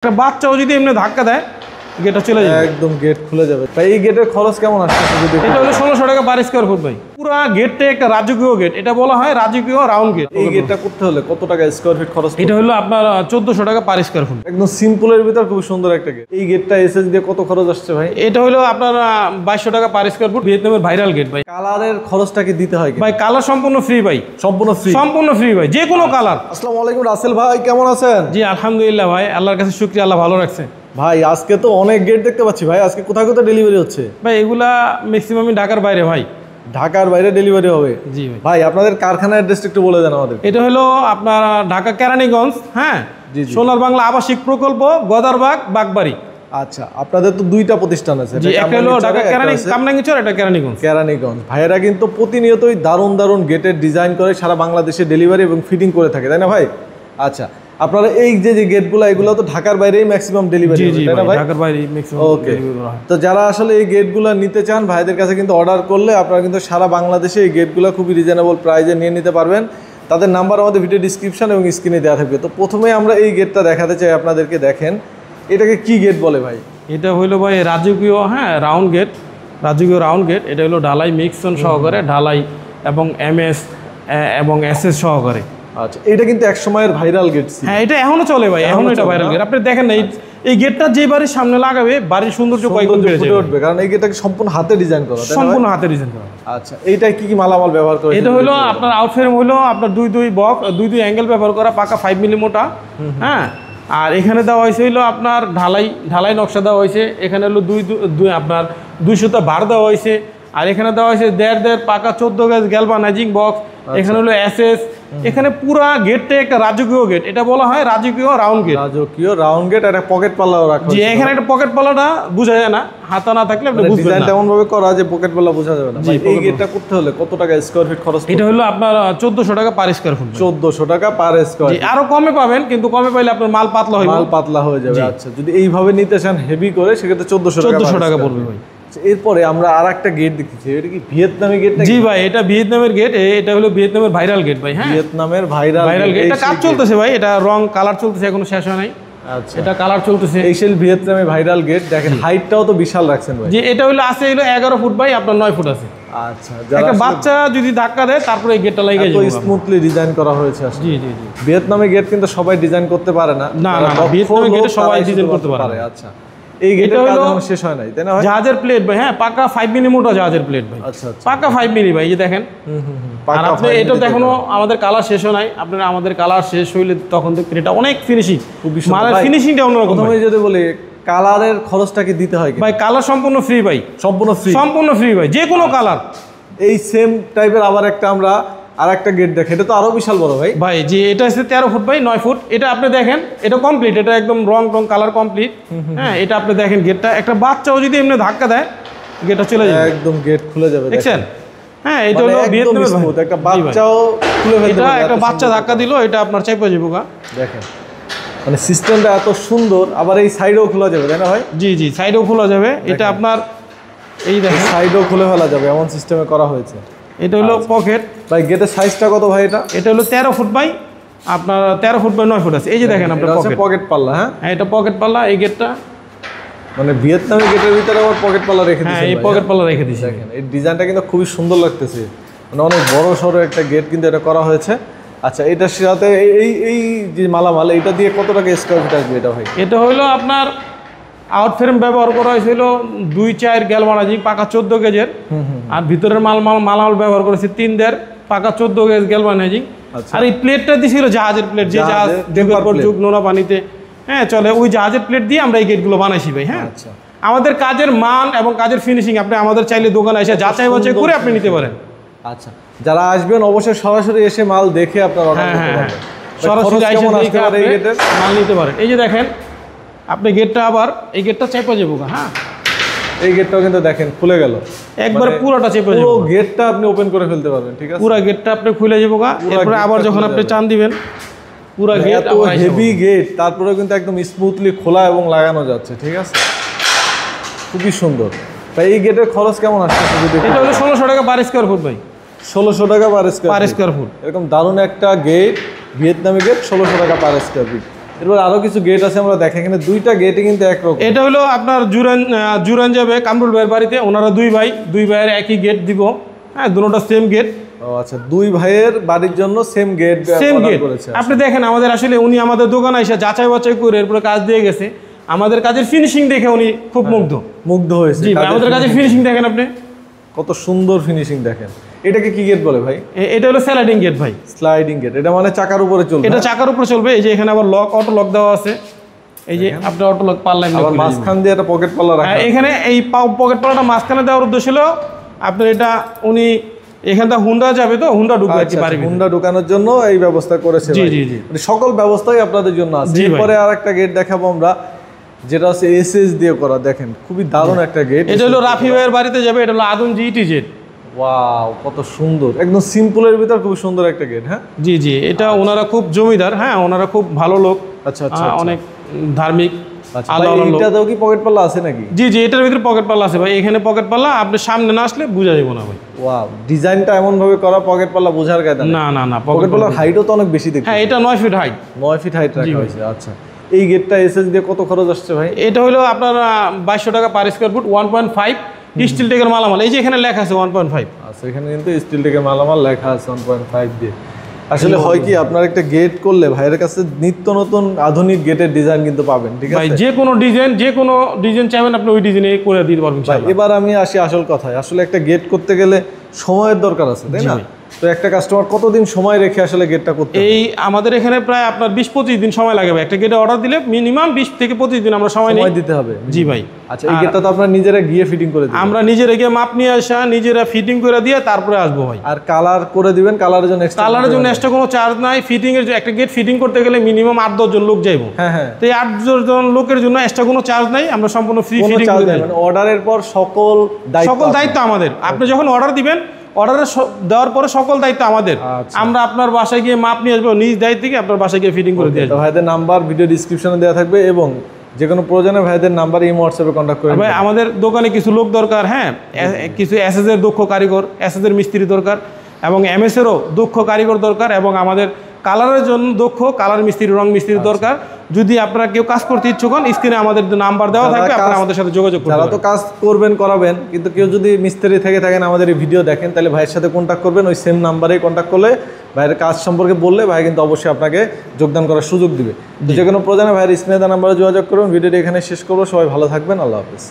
একটা বাচ্চাও যদি এমনি ধাক্কা দেয় গেটটা চলে যাবে, একদম গেট খুলে যাবে। ভাই এই গেটের খরচ কেমন আসছে? এটা হলো 1600 টাকা পার স্কয়ার ফুট ভাই। পুরো গেটটা একটা রাজকীয় গেট, এটা বলা হয় রাজকীয় রাউন্ড গেট। এই গেটটা করতে হলে কত টাকা স্কয়ার ফিট খরচ? এটা হলো আপনার 1400 টাকা পার স্কয়ার ফুট। একদম সিম্পলের ভিতর খুব সুন্দর একটা গেট। এই গেটটা এসএস দিয়ে কত খরচ আসছে ভাই? এটা হলো আপনার 2200 টাকা পার স্কয়ার ফুট। ভিয়েতনামের ভাইরাল গেট ভাই। কালারের খরচটা কি দিতে হয়? ভাই কালার সম্পূর্ণ ফ্রি ভাই, সম্পূর্ণ ফ্রি, সম্পূর্ণ ফ্রি ভাই, যে কোনো কালার। আসসালামু আলাইকুম রাসেল ভাই, কেমন আছেন? জি আলহামদুলিল্লাহ ভাই, আল্লাহর কাছে শুকরিয়া, আল্লাহ ভালো রাখছে। ভাই আজকে তো অনেক গেট দেখতে পাচ্ছি ভাই, আজকে কোথায় কোথায় ডেলিভারি হচ্ছে? ভাই এগুলা ম্যাক্সিমামই ঢাকার বাইরে ভাই। ঢাকার বাইরে ডেলিভারি হবে? জি ভাই। ভাই আপনাদের কারখানার অ্যাড্রেসটা একটু বলে দেন আমাদের। এটা হলো আপনার ঢাকা কেরানীগঞ্জ, হ্যাঁ, জি জি। সোনার বাংলা আবাসিক প্রকল্প, গদারবাগ, বাগবাড়ি। আচ্ছা, আপনাদের তো দুইটা প্রতিষ্ঠান আছে, জি, একটা হলো ঢাকা কামরাঙ্গীরচর, এটা কেরানীগঞ্জ। কেরানীগঞ্জ। ভাইয়েরা কিন্তু প্রতিনিয়তই দারুণ দারুণ গেটের ডিজাইন করে সারা বাংলাদেশে ডেলিভারি এবং ফিটিং করে থাকে, তাই না ভাই? আচ্ছা, আপনারা এই যে যে গেটগুলো, এগুলো তো ঢাকার বাইরেই ম্যাক্সিমাম ডেলিভারি, তাই না ভাই? ঢাকার বাইরেই ম্যাক্সিমাম ওকে। তো যারা আসলে এই গেটগুলো নিতে চান, ভাইদের কাছে কিন্তু অর্ডার করলে আপনারা কিন্তু সারা বাংলাদেশে এই গেটগুলো খুবই রিজনেবল প্রাইসে নিয়ে নিতে পারবেন। তাদের নাম্বার আমাদের ভিডিও ডিসক্রিপশন এবং স্ক্রিনে দেওয়া থাকবে। তো প্রথমে আমরা এই গেটটা দেখাতে চাই আপনাদেরকে। দেখেন এটাকে কি গেট বলে ভাই? এটা হইলো ভাই রাজকীয়, হ্যাঁ, রাউন্ড গেট, রাজকীয় রাউন্ড গেট। এটা হলো ঢালাই মিক্সন সহকারে, ঢালাই এবং এমএস এবং এসএস সহকারে। আচ্ছা, এটা কিন্তু এক সময়ের ভাইরাল গেট ছিল। হ্যাঁ, এটা এখনো চলে ভাই, এখনো এটা ভাইরাল গেট। আপনি দেখেন না, এই গেটটা যে বাড়ির সামনে লাগাবে বাড়ির সৌন্দর্য কয়েকগুণ বেড়ে যাবে, উঠবে, কারণ এই গেটটাকে সম্পূর্ণ হাতে ডিজাইন করা, সম্পূর্ণ হাতে ডিজাইন করা। আচ্ছা, এইটা কি কি মালামাল ব্যবহার করে? এটা হলো আপনার আউটফ্রেম হলো আপনার দুই বক্স, দুই অ্যাঙ্গেল ব্যবহার করা, পাকা 5 মিলি মোটা, হ্যাঁ। আর এখানে দেওয়া হয়েছে হলো আপনার ঢালাই নকশা দেওয়া হয়েছে। এখানে হলো আপনার 200 বার দেওয়া হয়েছে। আর এখানে দেওয়া হয়েছে 1.5 পাকা 14 গজ গ্যালভানাইজিং বক্স। এখানে হলো এসএস। এখানে পুরো গেটটা একটা রাজকীয় গেট, এটা বলা হয় রাজকীয় রাউন্ড গেট। রাজকীয় রাউন্ড গেট, একটা পকেট পাল্লাও রাখা জি, এখানে একটা পকেট পাল্লাটা বোঝা যায় না, হাতা না থাকলে আপনি বুঝবেন না। ডিজাইনটা এমন ভাবে করা যে পকেট পাল্লা বোঝা যাবে না। এই গেটটা করতে হলে কত টাকা স্কয়ার ফিট খরচ? এটা হলো আপনার 1400 টাকা পার স্কয়ার ফুট। 1400 টাকা পার স্কয়ার। জি, আরো কমে পাবেন, কিন্তু কমে পাইলে আপনার মাল পাতলা হবে, মাল পাতলা হয়ে যাবে। আচ্ছা, যদি এইভাবে নিতে চান হেভি করে, সেক্ষেত্রে 1400 টাকা পড়বে ভাই। এরপরে আমরা আরেকটা গেট দেখতেছি, এটা কি ভিয়েতনামি গেট? জি ভাই, এটা ভিয়েতনামের গেট। এটা হলো ভিয়েতনামের ভাইরাল গেট ভাই, হ্যাঁ, ভিয়েতনামের ভাইরাল গেট। এটা কাজ চলতেছে ভাই, এটা রং কালার চলতেছে, এখনো শেষ হয় নাই। আচ্ছা, এটা কালার চলতেছে। এই সেই ভিয়েতনামের ভাইরাল গেট। দেখেন হাইটটাও তো বিশাল রাখছেন ভাই। জি, এটা হলো আছে হলো 11 ফুট ভাই, আপনার 9 ফুট আছে। আচ্ছা, একটা বাচ্চা যদি ধাক্কা দেয় তারপরে এই গেটটা লাগিয়ে যাবে, স্মুথলি ডিজাইন করা হয়েছে আসলে। জি জি জি। ভিয়েতনামের গেট কিন্তু সবাই ডিজাইন করতে পারে না। না, ভিয়েতনামের গেট সবাই ডিজাইন করতে পারে। আচ্ছা, এই গেটের কাজ এখনো শেষ হয় নাই, তাই না ভাই? জাহাজের প্লেট ভাই, হ্যাঁ, পাকা 5 মিলি মোটা জাহাজের প্লেট ভাই। আচ্ছা আচ্ছা, পাকা 5 মিলি ভাই, এই যে দেখেন। আর আপনি এটা দেখুন, আমাদের কালার শেষ হয় নাই। আপনারা আমাদের কালার শেষ হইলে তখন দেখবেন এটা অনেক ফিনিশিং, মানে ফিনিশিংটা অন্যরকম। প্রথমে যদি বলি কালারের খরচটা কি দিতে হয় ভাই? কালার সম্পূর্ণ ফ্রি ভাই, সম্পূর্ণ ফ্রি, সম্পূর্ণ ফ্রি ভাই, যে কোনো কালার। এই সেম টাইপের আবার একটা আমরা আরেকটা গেট দেখে, এটা তো আরো বিশাল বড় ভাই। ভাই জি, এটা হচ্ছে 13 ফুট বাই 9 ফুট। এটা আপনি দেখেন, এটা কমপ্লিট, এটা একদম রং কালার কমপ্লিট, হ্যাঁ। এটা আপনি দেখেন গেটটা, একটা বাচ্চাও যদি এমনি ধাক্কা দেয় গেটটা চলে যাবে, একদম গেট খুলে যাবে, দেখছেন? হ্যাঁ, এটা হলো ভিয়েতনামের স্মুথ, একটা বাচ্চাও খুলে ফেলতে পারে। এটা একটা বাচ্চা ধাক্কা দিল, এটা আপনার চাইপা যাবে গা। দেখেন মানে সিস্টেমটা এত সুন্দর। আবার এই সাইডেও খোলা যাবে, তাই না ভাই? জি জি, সাইডেও খোলা যাবে। এটা আপনার এই দেখেন সাইডেও খুলে ফেলা যাবে, এমন সিস্টেমে করা হয়েছে। এটা হলো পকেট ভাই। গেটের সাইজটা কত ভাই? এটা হলো 13 ফুট বাই আপনার 13 ফুট বাই 9 ফুট আছে। এই যে দেখেন আপনার পকেট পাল্লা, হ্যাঁ, এটা পকেট পাল্লা। এই গেটটা মানে ভিয়েতনামি গেটের ভিতরে আবার পকেট পাল্লা রেখে দিয়েছেন। হ্যাঁ, এই পকেট পাল্লা রেখে দিয়েছি। দেখেন এই ডিজাইনটা কিন্তু খুবই সুন্দর লাগতেছে, মানে অনেক বড় সড়ো একটা গেট কিন্তু এটা করা হয়েছে। আচ্ছা, এটার সাথে এই যে মালামাল, এটা দিয়ে কত টাকা স্কয়ার ফিট আসবে এটা ভাই? এটা হলো আপনার আউট ফ্রেম ব্যবহার করা হয়েছিল 2-4 গ্যালভানাইজিং পাকা 14 গেজের। আর ভিতরের মালামাল ব্যবহার করেছে 3-1.5 পাকা 14 গেজ গ্যালভানাইজিং। আর এই প্লেটটা দিয়েছিল জাহাজের প্লেট, যে জাহাজ যুগের পর যুগ নোনা পানিতে, হ্যাঁ, চলে, ওই জাহাজের প্লেট দিয়ে আমরা এই গেটগুলো বানাইছি ভাই, হ্যাঁ। আচ্ছা, আমাদের কাজের মান এবং কাজের ফিনিশিং আপনি আমাদের চাইলে দোকানে এসে যাচাই বাছাই করে আপনি নিতে পারেন। আচ্ছা, যারা আসবেন অবশ্যই সরাসরি এসে মাল দেখে আপনারা অর্ডার করতে পারবেন। সরাসরি এসে দেখে এই গেটের মাল নিতে পারেন। এই যে দেখেন আপনি গেটটা, আবার এই গেটটা চেপে যাবো, হ্যাঁ, এই গেটটাও কিন্তু দেখেন খুলে গেল একবার, পুরোটা চেপে যাবো, পুরো গেটটা আপনি ওপেন করে ফেলতে পারবেন, ঠিক আছে? পুরো গেটটা আপনি খুলে যাবো, এরপরে আবার যখন আপনি চান দিবেন পুরো গেট, এত হেভি গেট, তারপরে কিন্তু একদম স্মুথলি খোলা এবং লাগানো যাচ্ছে, ঠিক আছে? খুবই সুন্দর ভাই। এই গেটের খরচ কেমন আসছে? এটা হলো 1600 টাকা পার স্কয়ার ফুট ভাই। 1600 টাকা পার স্কয়ার ফুট। এরকম দারুণ একটা গেট, ভিয়েতনামি গেট, 1600 টাকা পার স্কয়ার ফিট। এরপর আরো কিছু গেট আছে আমরা দেখি, এখানে দুইটা গেটই কিন্তু একরকম। এটা হলো আপনার জুরান যাবে কামরুল ভাইয়ের বাড়িতে, ওনারা দুই ভাইয়ের একই গেট দিব, হ্যাঁ দুটোটা সেম গেট। ও আচ্ছা, দুই ভাইয়ের বাড়ির জন্য সেম গেট করেছে। আপনি দেখেন আমাদের আসলে উনি আমাদের দোকানে এসে যাচাই বাছাই করে এরপরে কাজ দিয়ে গেছে, আমাদের কাজের ফিনিশিং দেখে উনি খুব মুগ্ধ হয়েছে। জি ভাই, আমাদের কাজের ফিনিশিং দেখেন আপনি, কত সুন্দর ফিনিশিং দেখেন। এটাকে কি গেট বলে ভাই? এটা হলো স্লাইডিং গেট ভাই। স্লাইডিং গেট, এটা মানে চাকার উপরে চলবে? এটা চাকার উপরে চলবে। এই যে এখানে আবার অটো লক দেওয়া আছে, এই যে আপনি অটো লক পাল্লা আবার মাঝখান দিয়ে একটা পকেট পাল্লা রাখা। এখানে এই পকেট পাল্লাটা মাঝখানে দেওয়ার উদ্দেশ্য হলো আপনার এটা উনি এখানটা হুন্ডা যাবে তো হুন্ডা ঢুকবে কি পারবে, হুন্ডা ঢোকানোর জন্য এই ব্যবস্থা করেছে। জি জি জি, মানে সকল ব্যবস্থাই আপনাদের জন্য আছে। এরপরে আরেকটা গেট দেখাবো আমরা, যেটা হচ্ছে এসএস দিয়ে করা। দেখেন খুবই দারুণ একটা গেট। এটা হলো রাফি ভাইয়ের বাড়িতে যাবে, এটা হলো আদম জিটিজেড। ওয়াও, কত সুন্দর, একদম সিম্পলের ভিতর খুব সুন্দর একটা গেট। হ্যাঁ জি জি, এটা ওনারা খুব জমিদার, হ্যাঁ ওনারা খুব ভালো লোক। আচ্ছা আচ্ছা, অনেক ধার্মিক। এটাতেও কি পকেট পাল্লা আছে নাকি? জি জি, এটার ভিতরে পকেট পাল্লা আছে ভাই। এখানে পকেট পাল্লা আপনি সামনে না আসলে বোঝা যাবে না ভাই। ওয়াও, ডিজাইনটা এমন ভাবে করা পকেট পাল্লা বোঝার কায়দা না না না, পকেট পাল্লার হাইটও তো অনেক বেশি দেখি। হ্যাঁ এটা 9 ফিট হাইট। 9 ফিট হাইট রাখা হয়েছে। আচ্ছা, এই গেটটা এসএস দিয়ে কত খরচ আসছে ভাই? এটা হলো আপনার 2200 টাকা পার স্কয়ার ফুট, 1.5 স্টিল টেকের মালামাল। এই যে এখানে লেখা আছে 1.5। আচ্ছা, এখানে কিন্তু স্টিল টেকের মালামাল লেখা আছে 1.5 দিয়ে। আসলে হয় কি, আপনার একটা গেট করলে ভাইয়ের কাছে নিত্য নতুন আধুনিক গেটের ডিজাইন কিন্তু পাবেন। ঠিক ভাই আছে, যে কোনো ডিজাইন চাইবেন আপনি ওই ডিজাইনে করে দিতে পারবেন। এবার আমি আসি আসল কথায়। আসলে একটা গেট করতে গেলে সময়ের দরকার আছে, তাই না? তো একটা কাস্টমার কতদিন সময় রেখে আসলে গেটটা করতে? এই আমাদের এখানে প্রায় আপনার 20-25 দিন সময় লাগে ভাই। একটা গেটে অর্ডার দিলে মিনিমাম 20 থেকে 25 দিন আমরা সময় দিতে হবে। জি ভাই। আচ্ছা, এই গেটটা তো আপনারা নিজেরা গিয়ে ফিটিং করে দিবেন? আমরা নিজেরা গিয়ে মাপ নিয়ে আসা, নিজেরা ফিটিং করে দিয়ে তারপরে আসবো ভাই। আর কালার করে দিবেন? কালারের জন্য এক্সট্রা কোনো চার্জ নাই। ফিটিং এর একটা গেট ফিটিং করতে গেলে মিনিমাম 8-10 জন লোক যাইবো। হ্যাঁ হ্যাঁ, তো এই 8-10 জন লোকের জন্য এক্সট্রা কোনো চার্জ নাই, আমরা সম্পূর্ণ ফ্রি ফিটিং করে দিই। মানে অর্ডারের পর সকল দায়িত্ব আমাদের। আপনি যখন অর্ডার দিবেন, অর্ডার দেওয়ার পরে সকল দায়িত্ব আমাদের। আমরা আপনার বাসায় গিয়ে মাপ নিয়ে আসবো, নিজ দায়িত্ব থেকে আপনার বাসায় গিয়ে ফিটিং করে দিয়ে আসবো। ভাইদের নাম্বার ভিডিও ডিসক্রিপশনে দেওয়া থাকবে, এবং যে কোনো প্রয়োজনে ভাইদের নাম্বার এই হোয়াটসঅ্যাপে কন্ট্যাক্ট করে। ভাই আমাদের দোকানে কিছু লোক দরকার, হ্যাঁ কিছু এসএস এর দক্ষ কারিগর, এসএস এর মিস্ত্রি দরকার, এবং এমএস এরও দক্ষ কারিগর দরকার, এবং আমাদের কালারের জন্য দক্ষ কালার মিস্ত্রি, রং মিস্ত্রি দরকার। যদি আপনারা কেউ কাজ করতে ইচ্ছুক হন, স্ক্রিনে আমাদের নাম্বার দেওয়া থাকবে, আপনারা আমাদের সাথে যোগাযোগ করবেন। যারা তো কাজ করবেন করাবেন, কিন্তু কেউ যদি মিস্ত্রি থেকে থাকেন আমাদের এই ভিডিও দেখেন, তাহলে ভাইয়ের সাথে কন্ট্যাক্ট করবেন। ওই সেম নাম্বারেই কন্ট্যাক্ট করলে ভাইয়ের কাজ সম্পর্কে বললে ভাই কিন্তু অবশ্যই আপনাকে যোগদান করার সুযোগ দিবে। যে কোনো প্রয়োজনে ভাইয়ের স্ক্রিনে দেওয়া নাম্বারে যোগাযোগ করুন। ভিডিওটি এখানে শেষ করবো। সবাই ভালো থাকবেন, আল্লাহ হাফেজ।